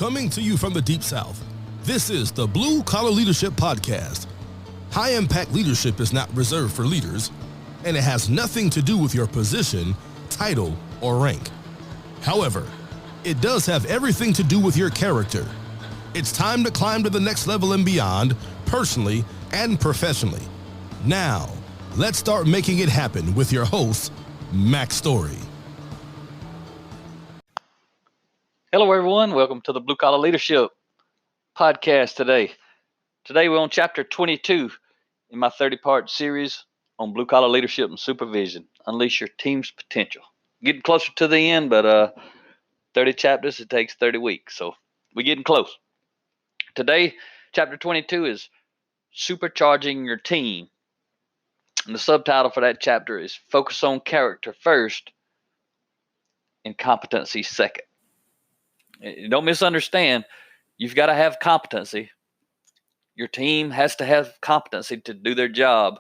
Coming to you from the Deep South, this is the Blue Collar Leadership Podcast. High-impact leadership is not reserved for leaders, and it has nothing to do with your position, title, or rank. However, it does have everything to do with your character. It's time to climb to the next level and beyond, personally and professionally. Now, let's start making it happen with your host, Mac Story. Hello, everyone. Welcome to the Blue Collar Leadership Podcast today. Today, we're on Chapter 22 in my 30-part series on Blue Collar Leadership and Supervision. Unleash your team's potential. Getting closer to the end, but 30 chapters, it takes 30 weeks. So we're getting close. Today, Chapter 22 is Supercharging Your Team. And the subtitle for that chapter is Focus on Character First and Competency Second. Don't misunderstand. You've got to have competency. Your team has to have competency to do their job.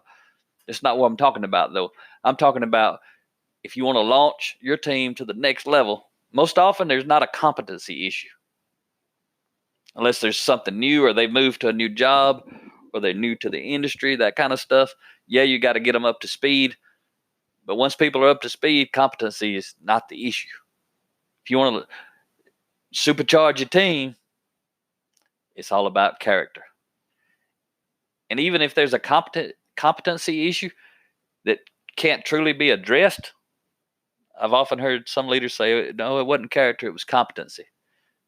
That's not what I'm talking about, though. I'm talking about if you want to launch your team to the next level, most often there's not a competency issue. Unless there's something new or they moved to a new job or they're new to the industry, that kind of stuff. Yeah, you got to get them up to speed. But once people are up to speed, competency is not the issue. If you want to supercharge your team, it's all about character. And even if there's a competency issue that can't truly be addressed, I've often heard some leaders say, no, it wasn't character, it was competency.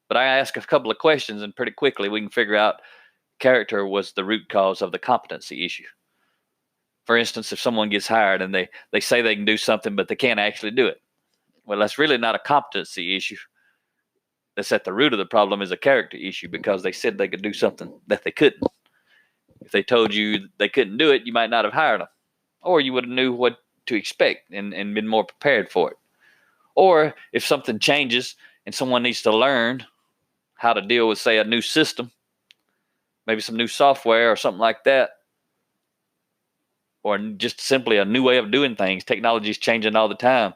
But I ask a couple of questions and pretty quickly we can figure out character was the root cause of the competency issue. For instance, if someone gets hired and they say they can do something, but they can't actually do it. Well, that's really not a competency issue. That's at the root of the problem is a character issue because they said they could do something that they couldn't. If they told you they couldn't do it, you might not have hired them. Or you would have knew what to expect and been more prepared for it. Or if something changes and someone needs to learn how to deal with, say, a new system, maybe some new software or something like that, or just simply a new way of doing things. Technology is changing all the time.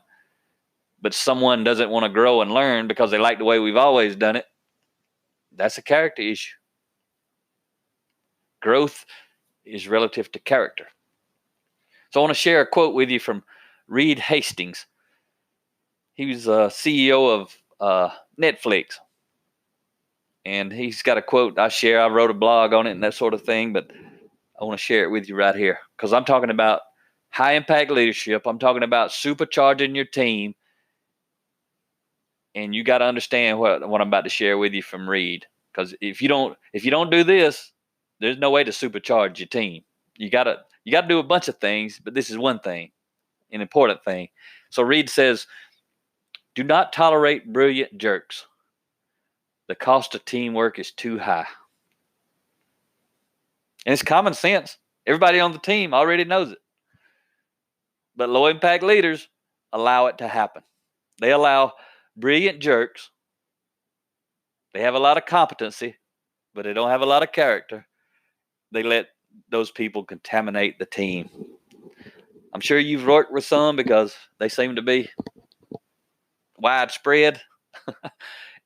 But someone doesn't want to grow and learn because they like the way we've always done it, that's a character issue. Growth is relative to character. So I want to share a quote with you from Reed Hastings. He was a CEO of Netflix. And he's got a quote I share. I wrote a blog on it and that sort of thing, but I want to share it with you right here because I'm talking about high-impact leadership. I'm talking about supercharging your team. And you got to understand what I'm about to share with you from Reed. Because if you don't do this, there's no way to supercharge your team. You got to do a bunch of things, but this is one thing, an important thing. So Reed says, do not tolerate brilliant jerks. The cost of teamwork is too high. And it's common sense. Everybody on the team already knows it. But low impact leaders allow it to happen. They allow brilliant jerks. They have a lot of competency, but they don't have a lot of character. They let those people contaminate the team. I'm sure you've worked with some because they seem to be widespread.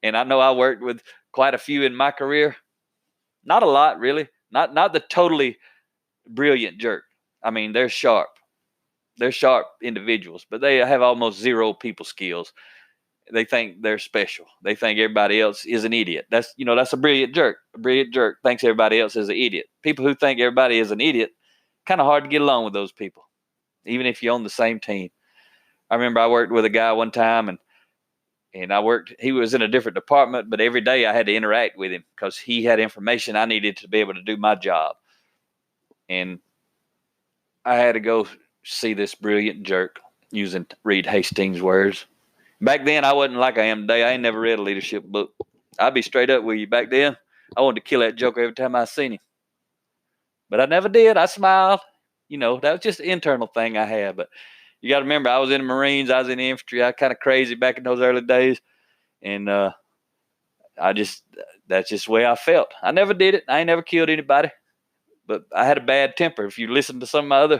And I know I worked with quite a few in my career. Not a lot, really. Not the totally brilliant jerk. I mean, they're sharp. They're sharp individuals, but they have almost zero people skills. They think they're special. They think everybody else is an idiot. That's a brilliant jerk. A brilliant jerk thinks everybody else is an idiot. People who think everybody is an idiot, kind of hard to get along with those people, even if you're on the same team. I remember I worked with a guy one time, and he was in a different department, but every day I had to interact with him because he had information I needed to be able to do my job. And I had to go see this brilliant jerk, using Reed Hastings' words. Back then, I wasn't like I am today. I ain't never read a leadership book. I'd be straight up with you. Back then, I wanted to kill that joker every time I seen him. But I never did. I smiled. That was just an internal thing I had. But you got to remember, I was in the Marines. I was in the infantry. I was kind of crazy back in those early days. And that's just the way I felt. I never did it. I ain't never killed anybody. But I had a bad temper. If you listen to some of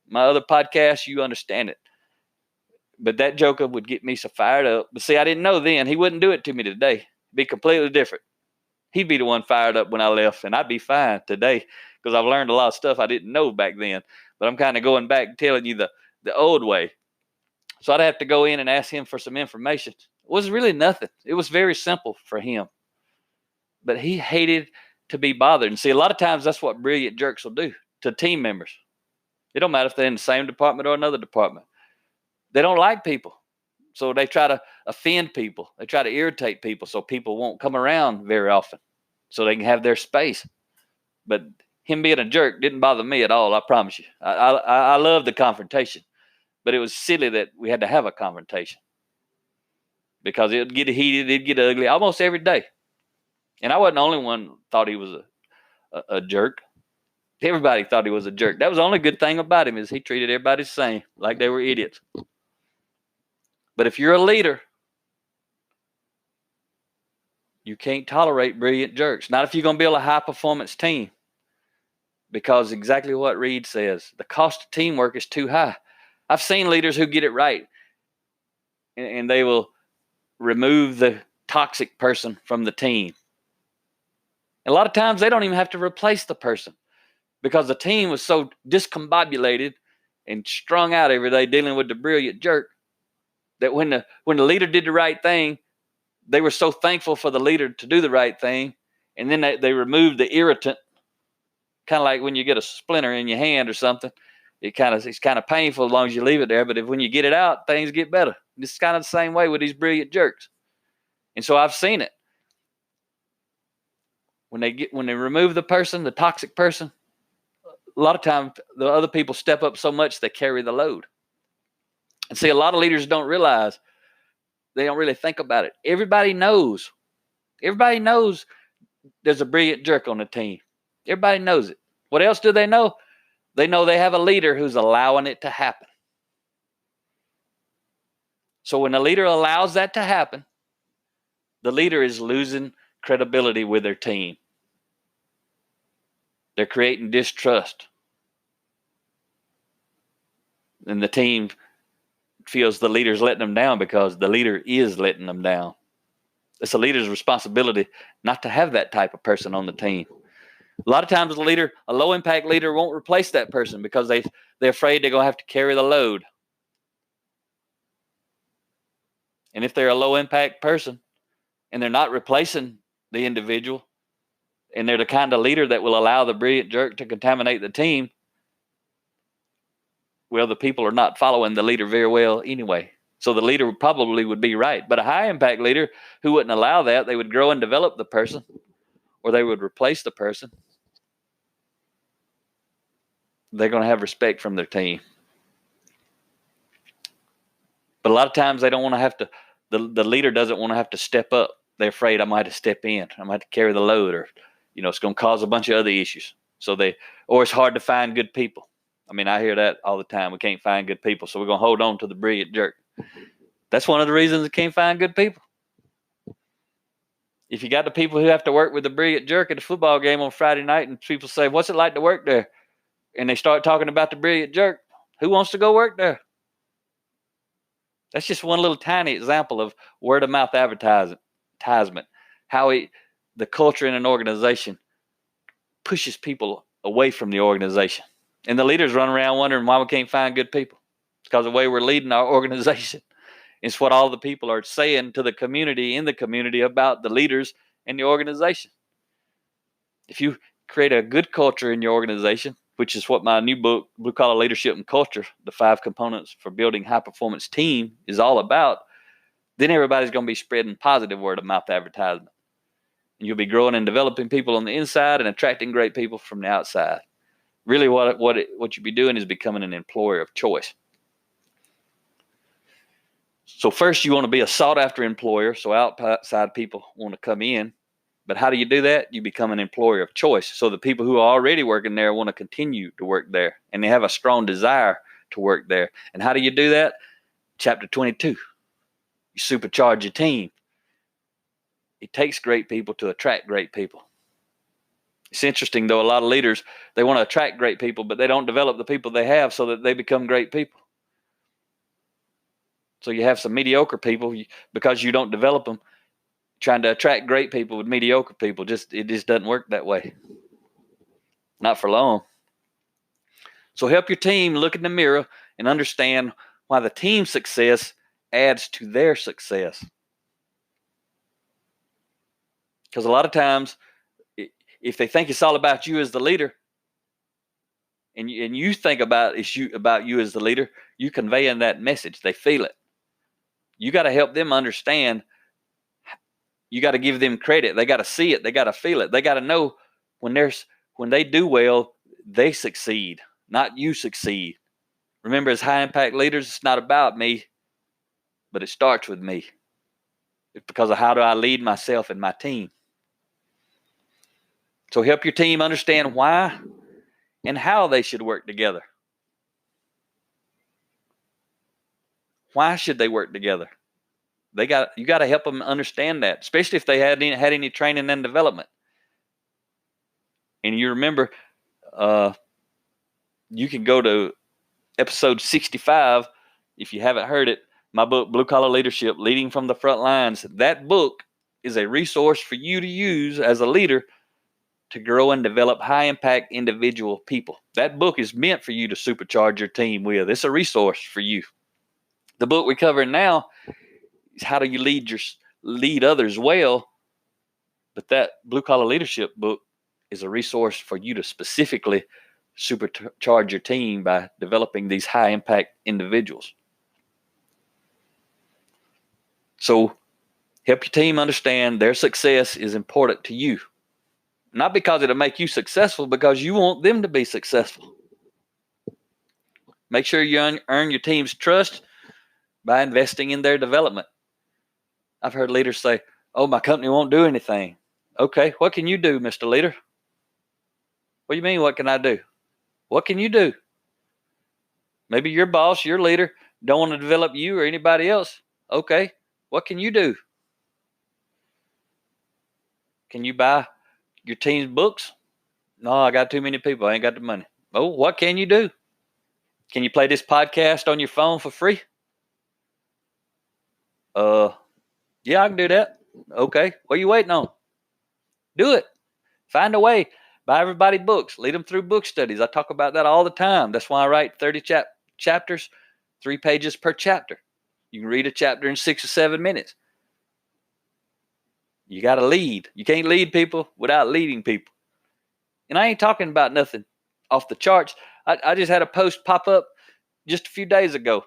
my other podcasts, you understand it. But that joker would get me so fired up. But see, I didn't know then. He wouldn't do it to me today. be completely different. He'd be the one fired up when I left, and I'd be fine today because I've learned a lot of stuff I didn't know back then. But I'm kind of going back and telling you the old way. So I'd have to go in and ask him for some information. It was really nothing. It was very simple for him. But he hated to be bothered. And see, a lot of times that's what brilliant jerks will do to team members. It don't matter if they're in the same department or another department. They don't like people. So they try to offend people. They try to irritate people so people won't come around very often so they can have their space. But him being a jerk didn't bother me at all, I promise you. I love the confrontation. But it was silly that we had to have a confrontation because it would get heated, it'd get ugly almost every day. And I wasn't the only one who thought he was a jerk. Everybody thought he was a jerk. That was the only good thing about him is he treated everybody the same, like they were idiots. But if you're a leader, you can't tolerate brilliant jerks. Not if you're going to build a high-performance team. Because exactly what Reed says, the cost of teamwork is too high. I've seen leaders who get it right, and they will remove the toxic person from the team. And a lot of times they don't even have to replace the person because the team was so discombobulated and strung out every day dealing with the brilliant jerk that when the leader did the right thing, they were so thankful for the leader to do the right thing, and then they removed the irritant, kind of like when you get a splinter in your hand or something. It's kind of painful as long as you leave it there, but when you get it out, things get better. It's kind of the same way with these brilliant jerks. And so I've seen it. When they remove the person, the toxic person, a lot of times the other people step up so much they carry the load. And see, a lot of leaders don't realize, they don't really think about it. Everybody knows there's a brilliant jerk on the team. Everybody knows it. What else do they know? They know they have a leader who's allowing it to happen. So when a leader allows that to happen, the leader is losing credibility with their team. They're creating distrust. And the team feels the leader's letting them down because the leader is letting them down. It's a leader's responsibility not to have that type of person on the team. A lot of times a low-impact leader won't replace that person because they're afraid they're going to have to carry the load. And if they're a low-impact person and they're not replacing the individual and they're the kind of leader that will allow the brilliant jerk to contaminate the team, well, the people are not following the leader very well anyway. So the leader probably would be right. But a high-impact leader who wouldn't allow that, they would grow and develop the person or they would replace the person. They're going to have respect from their team. But a lot of times they don't want to have to, the leader doesn't want to have to step up. They're afraid I might have to step in. I might have to carry the load or, it's going to cause a bunch of other issues. Or it's hard to find good people. I mean, I hear that all the time. We can't find good people, so we're going to hold on to the brilliant jerk. That's one of the reasons we can't find good people. If you got the people who have to work with the brilliant jerk at the football game on Friday night and people say, what's it like to work there? And they start talking about the brilliant jerk, who wants to go work there? That's just one little tiny example of word-of-mouth advertisement, how the culture in an organization pushes people away from the organization. And the leaders run around wondering why we can't find good people. It's because of the way we're leading our organization. It's what all the people are saying to the community, in the community, about the leaders and the organization. If you create a good culture in your organization, which is what my new book, Blue Collar Leadership and Culture, the 5 components for building high-performance team, is all about, then everybody's going to be spreading positive word-of-mouth advertisement. And you'll be growing and developing people on the inside and attracting great people from the outside. Really what you'll be doing is becoming an employer of choice. So first you want to be a sought-after employer, so outside people want to come in. But how do you do that? You become an employer of choice. So the people who are already working there want to continue to work there, and they have a strong desire to work there. And how do you do that? Chapter 22. You supercharge your team. It takes great people to attract great people. It's interesting, though, a lot of leaders, they want to attract great people, but they don't develop the people they have so that they become great people. So you have some mediocre people because you don't develop them. trying to attract great people with mediocre people. It just doesn't work that way. Not for long. So help your team look in the mirror and understand why the team's success adds to their success. Because a lot of times, if they think it's all about you as the leader, and you think about you as the leader, you conveying that message. They feel it. You got to help them understand. You got to give them credit. They got to see it. They got to feel it. They got to know when they do well, they succeed, not you succeed. Remember, as high impact leaders, it's not about me, but it starts with me. It's because of how do I lead myself and my team. So help your team understand why and how they should work together. Why should they work together? You got to help them understand that, especially if they had any training and development. And you remember, you can go to episode 65 if you haven't heard it. My book, Blue Collar Leadership, Leading from the Front Lines. That book is a resource for you to use as a leader to grow and develop high impact individual people. That book is meant for you to supercharge your team with. It's a resource for you. The book we're covering now is how do you lead others well. But that Blue Collar Leadership book is a resource for you to specifically supercharge your team by developing these high impact individuals. So help your team understand their success is important to you. Not because it'll make you successful, because you want them to be successful. Make sure you earn your team's trust by investing in their development. I've heard leaders say, "Oh, my company won't do anything." Okay, what can you do, Mr. Leader? What do you mean, what can I do? What can you do? Maybe your boss, your leader, don't want to develop you or anybody else. Okay, what can you do? Can you buy your team's books? No, I got too many people. I ain't got the money. Oh, what can you do? Can you play this podcast on your phone for free? Yeah, I can do that. Okay, what are you waiting on? Do it. Find a way. Buy everybody books. Lead them through book studies. I talk about that all the time. That's why I write 30 chapters, 3 pages per chapter. You can read a chapter in 6 or 7 minutes. You got to lead. You can't lead people without leading people. And I ain't talking about nothing off the charts. I just had a post pop up just a few days ago.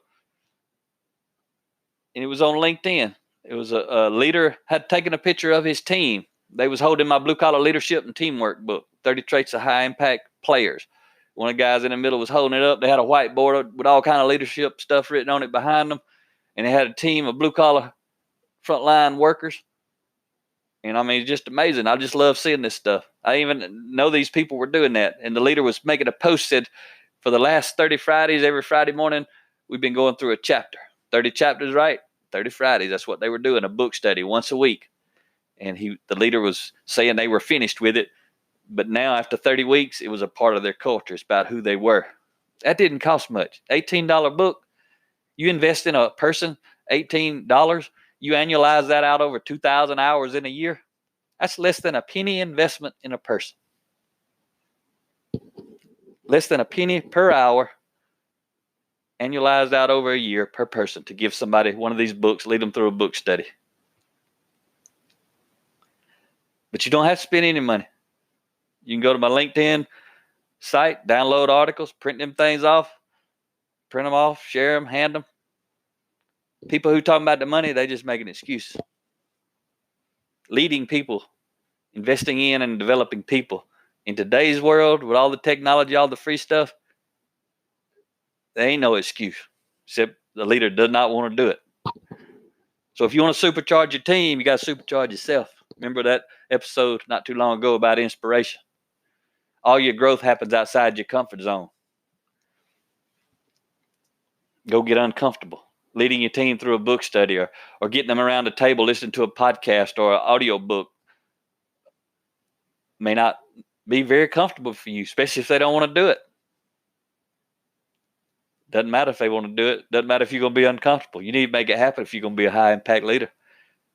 And it was on LinkedIn. It was a leader had taken a picture of his team. They was holding my Blue Collar Leadership and Teamwork book, 30 Traits of High Impact Players. One of the guys in the middle was holding it up. They had a whiteboard with all kind of leadership stuff written on it behind them. And they had a team of blue collar frontline workers. And I mean, it's just amazing. I just love seeing this stuff. I even know these people were doing that. And the leader was making a post, said, for the last 30 Fridays, every Friday morning, we've been going through a chapter. 30 chapters, right? 30 Fridays. That's what they were doing, a book study once a week. And the leader was saying they were finished with it. But now after 30 weeks, it was a part of their culture. It's about who they were. That didn't cost much. $18 book. You invest in a person, $18. You annualize that out over 2,000 hours in a year. That's less than a penny investment in a person. Less than a penny per hour, annualized out over a year per person to give somebody one of these books, lead them through a book study. But you don't have to spend any money. You can go to my LinkedIn site, download articles, print them things off, print them off, share them, hand them. People who talk about the money, they just make an excuse. Leading people, investing in and developing people. In today's world, with all the technology, all the free stuff, there ain't no excuse, except the leader does not want to do it. So if you want to supercharge your team, you got to supercharge yourself. Remember that episode not too long ago about inspiration? All your growth happens outside your comfort zone. Go get uncomfortable. Leading your team through a book study or getting them around a table listening to a podcast or an audio book may not be very comfortable for you, especially if they don't want to do it. Doesn't matter if they want to do it. Doesn't matter if you're going to be uncomfortable. You need to make it happen if you're going to be a high impact leader.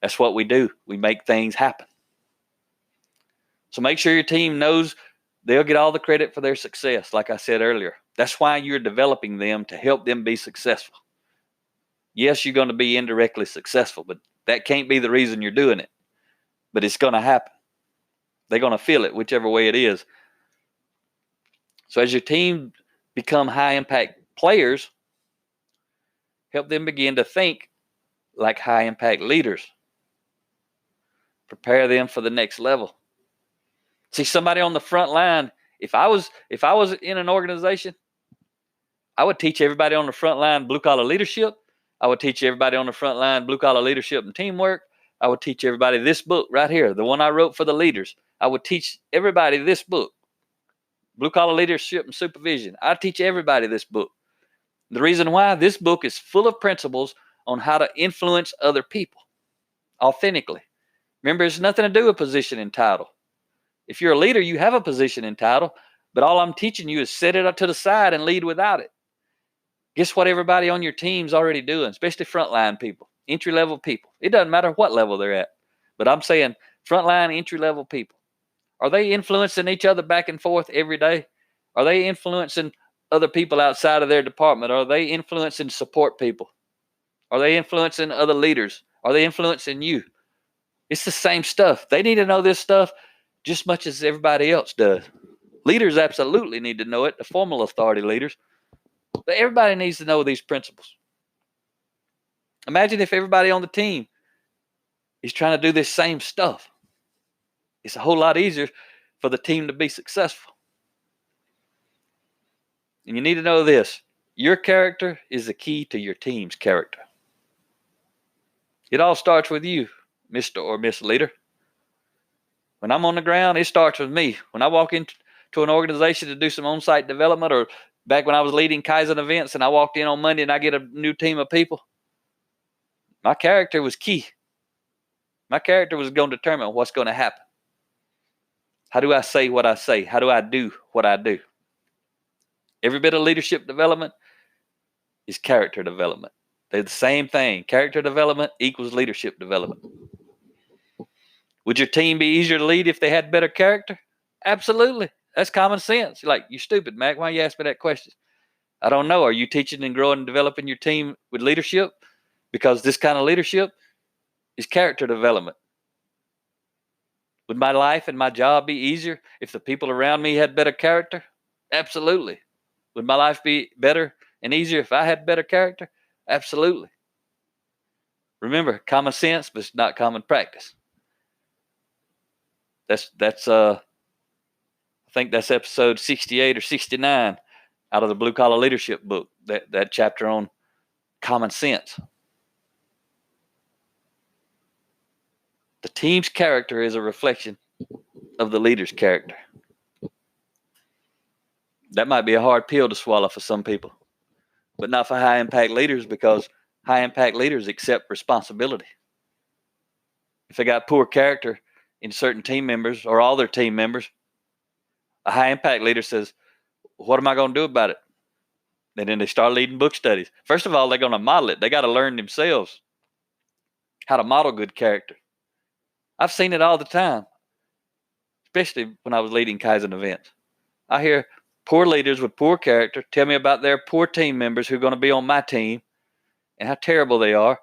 That's what we do. We make things happen. So make sure your team knows they'll get all the credit for their success, like I said earlier. That's why you're developing them, to help them be successful. Yes, you're going to be indirectly successful, but that can't be the reason you're doing it. But it's going to happen. They're going to feel it, whichever way it is. So as your team become high-impact players, help them begin to think like high-impact leaders. Prepare them for the next level. See, somebody on the front line, if I was in an organization, I would teach everybody on the front line blue-collar leadership. I would teach everybody on the front line blue-collar leadership and teamwork. I would teach everybody this book right here, the one I wrote for the leaders. I would teach everybody this book, Blue-Collar Leadership and Supervision. I teach everybody this book. The reason why, this book is full of principles on how to influence other people authentically. Remember, it's nothing to do with position and title. If you're a leader, you have a position and title, but all I'm teaching you is set it up to the side and lead without it. Guess what everybody on your team's already doing, especially frontline people, entry-level people. It doesn't matter what level they're at, but I'm saying frontline, entry-level people. Are they influencing each other back and forth every day? Are they influencing other people outside of their department? Are they influencing support people? Are they influencing other leaders? Are they influencing you? It's the same stuff. They need to know this stuff just as much as everybody else does. Leaders absolutely need to know it, the formal authority leaders. But everybody needs to know these principles. Imagine if everybody on the team is trying to do this same stuff. It's a whole lot easier for the team to be successful. And you need to know this. Your character is the key to your team's character. It all starts with you, Mr. or Miss Leader. When I'm on the ground, it starts with me. When I walk into an organization to do some on-site development, or back when I was leading Kaizen events and I walked in on Monday and I get a new team of people, my character was key. My character was going to determine what's going to happen. How do I say what I say? How do I do what I do? Every bit of leadership development is character development. They're the same thing. Character development equals leadership development. Would your team be easier to lead if they had better character? Absolutely. That's common sense. You're like, you stupid, Mac. Why you ask me that question? I don't know. Are you teaching and growing and developing your team with leadership? Because this kind of leadership is character development. Would my life and my job be easier if the people around me had better character? Absolutely. Would my life be better and easier if I had better character? Absolutely. Remember, common sense, but it's not common practice. I think that's episode 68 or 69 out of the Blue Collar Leadership book, that chapter on common sense. The team's character is a reflection of the leader's character. That might be a hard pill to swallow for some people, but not for high-impact leaders, because high-impact leaders accept responsibility. If they got poor character in certain team members or all their team members, a high-impact leader says, what am I going to do about it? And then they start leading book studies. First of all, they're going to model it. They got to learn themselves how to model good character. I've seen it all the time, especially when I was leading Kaizen events. I hear poor leaders with poor character tell me about their poor team members who are going to be on my team and how terrible they are.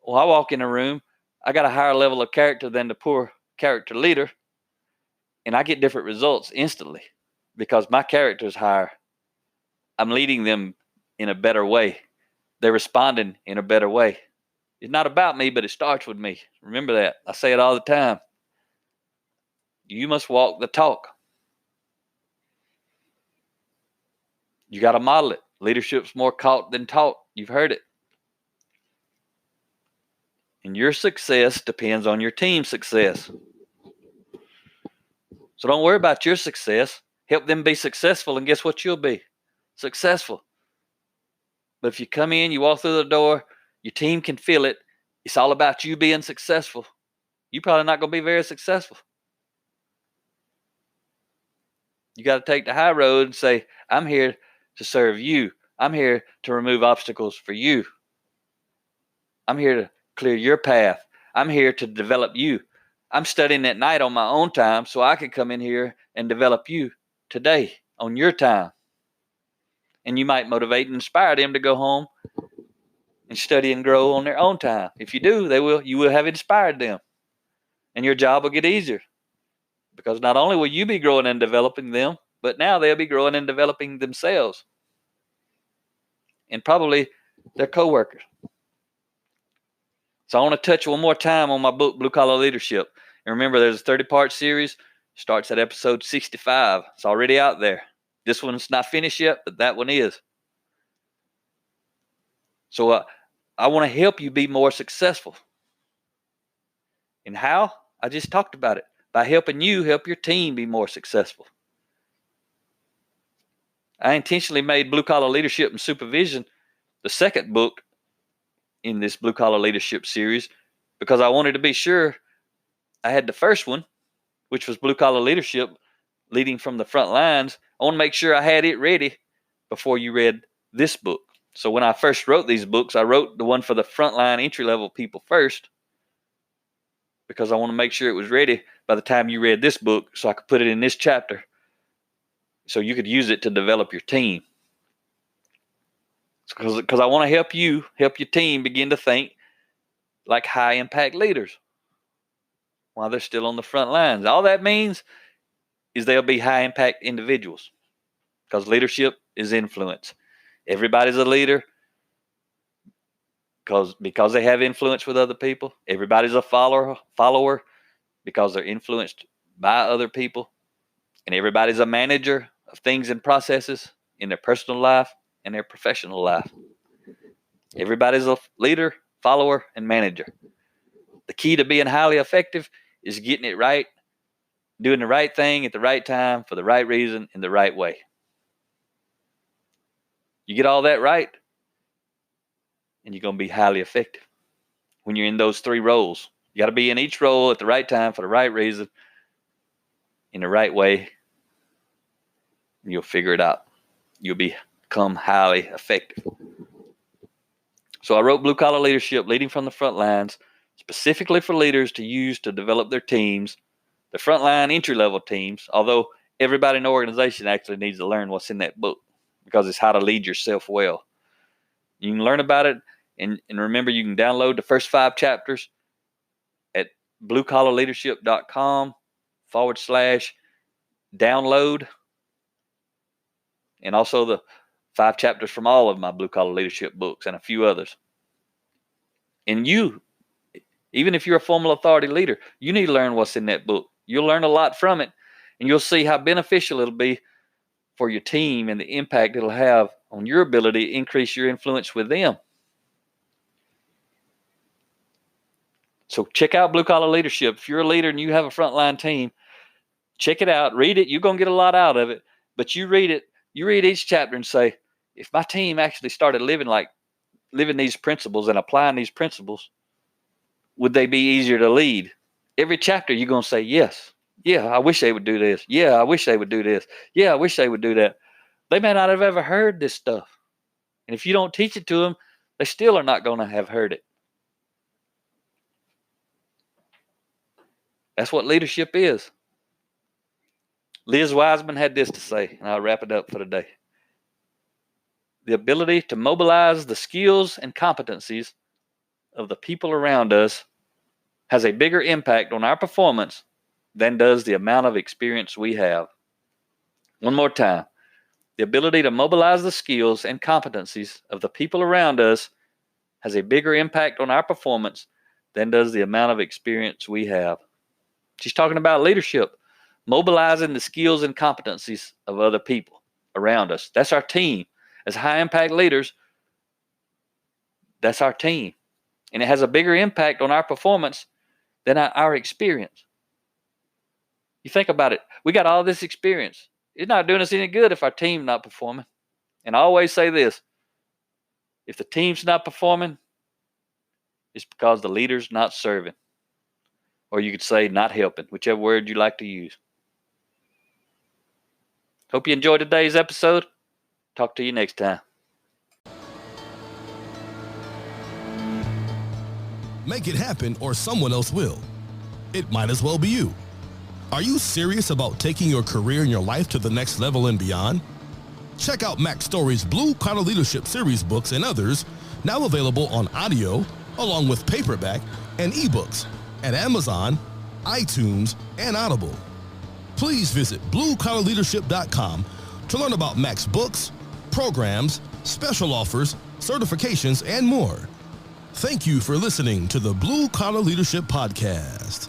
Well, I walk in a room, I got a higher level of character than the poor character leader, and I get different results instantly because my character is higher. I'm leading them in a better way. They're responding in a better way. It's not about me, but it starts with me. Remember that. I say it all the time. You must walk the talk. You got to model it. Leadership's more caught than taught. You've heard it. And your success depends on your team's success. So don't worry about your success. Help them be successful, and guess what you'll be? Successful. But if you come in, you walk through the door, your team can feel it. It's all about you being successful. You're probably not going to be very successful. You got to take the high road and say, I'm here to serve you. I'm here to remove obstacles for you. I'm here to clear your path. I'm here to develop you. I'm studying at night on my own time so I can come in here and develop you today on your time. And you might motivate and inspire them to go home and study and grow on their own time. If you do, you will have inspired them. And your job will get easier. Because not only will you be growing and developing them, but now they'll be growing and developing themselves. And probably their coworkers. So I want to touch one more time on my book, Blue Collar Leadership. And remember, there's a 30-part series. Starts at episode 65. It's already out there. This one's not finished yet, but that one is. So I want to help you be more successful. And how? I just talked about it. By helping you help your team be more successful. I intentionally made Blue Collar Leadership and Supervision the second book in this Blue Collar Leadership series because I wanted to be sure I had the first one, which was Blue Collar Leadership, leading from the front lines. I want to make sure I had it ready before you read this book. So when I first wrote these books, I wrote the one for the frontline entry-level people first because I want to make sure it was ready by the time you read this book so I could put it in this chapter so you could use it to develop your team. Because I want to help your team begin to think like high-impact leaders while they're still on the front lines. All that means is they'll be high-impact individuals because leadership is influence. Everybody's a leader because they have influence with other people. Everybody's a follower because they're influenced by other people. And everybody's a manager of things and processes in their personal life and their professional life. Everybody's a leader, follower, and manager. The key to being highly effective is getting it right, doing the right thing at the right time for the right reason in the right way. You get all that right, and you're going to be highly effective when you're in those three roles. You got to be in each role at the right time for the right reason in the right way. And you'll figure it out. You'll become highly effective. So I wrote Blue Collar Leadership, Leading from the Front Lines, specifically for leaders to use to develop their teams, the frontline entry-level teams, although everybody in the organization actually needs to learn what's in that book because it's how to lead yourself well. You can learn about it, and remember, you can download the first 5 chapters at bluecollarleadership.com/download, and also the 5 chapters from all of my Blue Collar Leadership books and a few others. And you, even if you're a formal authority leader, you need to learn what's in that book. You'll learn a lot from it, and you'll see how beneficial it'll be for your team and the impact it'll have on your ability to increase your influence with them. So check out Blue Collar Leadership. If you're a leader and you have a frontline team, check it out. Read it. You're going to get a lot out of it. But you read it. You read each chapter and say, if my team actually started living these principles and applying these principles, would they be easier to lead? Every chapter you're going to say, yes. Yeah, I wish they would do this. Yeah, I wish they would do this. Yeah, I wish they would do that. They may not have ever heard this stuff. And if you don't teach it to them, they still are not going to have heard it. That's what leadership is. Liz Wiseman had this to say, and I'll wrap it up for today. The ability to mobilize the skills and competencies of the people around us has a bigger impact on our performance than does the amount of experience we have. One more time. The ability to mobilize the skills and competencies of the people around us has a bigger impact on our performance than does the amount of experience we have. She's talking about leadership, mobilizing the skills and competencies of other people around us. That's our team. As high-impact leaders, that's our team. And it has a bigger impact on our performance than our experience. You think about it. We got all this experience. It's not doing us any good if our team's not performing. And I always say this. If the team's not performing, it's because the leader's not serving. Or you could say not helping, whichever word you like to use. Hope you enjoyed today's episode. Talk to you next time. Make it happen or someone else will. It might as well be you. Are you serious about taking your career and your life to the next level and beyond? Check out Mac Story's Blue Collar Leadership series books and others, now available on audio, along with paperback and ebooks at Amazon, iTunes, and Audible. Please visit bluecollarleadership.com to learn about Mac's books, programs, special offers, certifications, and more. Thank you for listening to the Blue Collar Leadership Podcast.